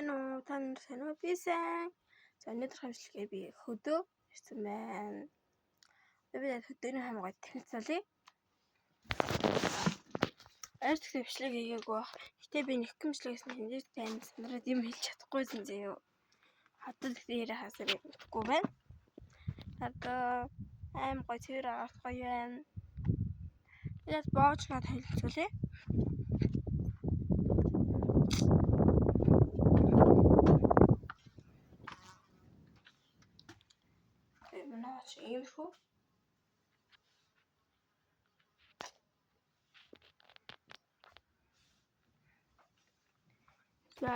Сайн уу? Та нар сайн уу? Би сайн. За өнөөдөр хамжлагаа би хөдөө ирсэн байна. Би хөдөөний хамгаалт танилцуулъя. Ард их бичлэг хийгээгүй бах. Гэтэ би нэг хэмжлэгээс нь хинжиж тань санараад юм хэлж чадахгүйсэн заяа. Хатад дээр хасаар явахгүй байна. Одоо аим гоё цэвэр агаах гоё байна. Тэгээд боочноо танилцуулъя. Манайч ийм шүү. За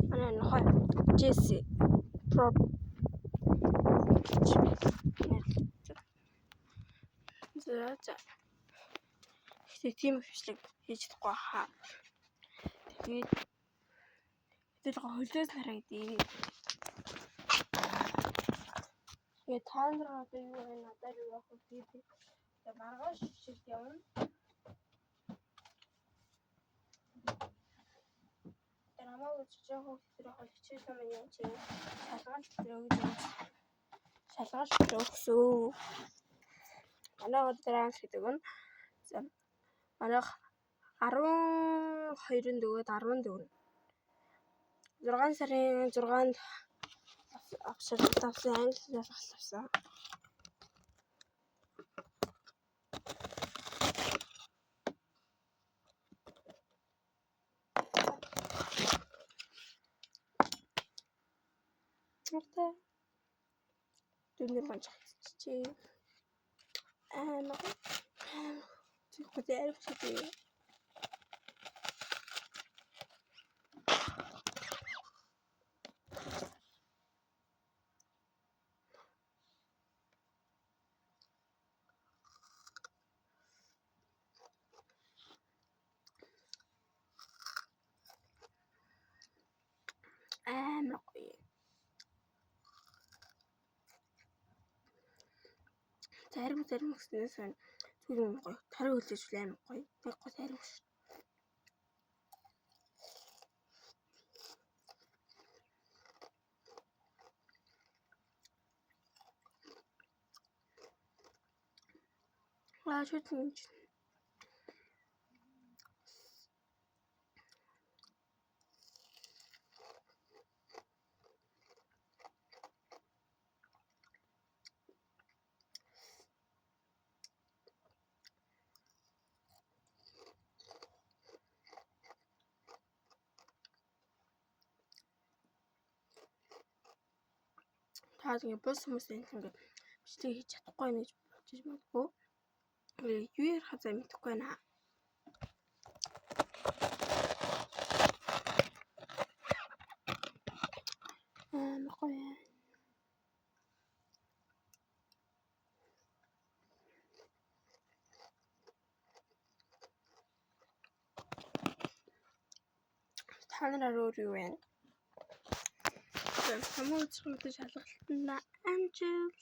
манай нохой Джесси Про за ихтэй тийм бичлэг хийж чадахгүй хаа. Тэгээд тэгэл хөлөөс харагдъя. Тэгээд та нар одоо юу вэ? Надад юу авах вэ? Тэгээд маргааш шилд явна. Намайг жижиг хүүхдэр хичээл юм яа чи шалгалт өгсөө. Манай өдрөөс гэдэг нь манайх 12-нд өгөөд 14. 6 сарын 6-нд авшилт авсан англи хэл авсан. Окей. Дүнээр маань чи чи хөдөө гоё. Зарим гэснээс байна. Зүгээр гоё. Тарай үлээж амар гоё. Тэг гоё зарим шүү. Шууд юм чи. Таад ингэ бус хүмүүс ингэ бичлэг хийж чадахгүй нэж бодож магадгүй. Юу ярих хазаа мэдэхгүй байна. Гоё. Та нараар өөр юу вэ? Хамгийн үзэсгэлэнтэй шалгалтанд амжилт.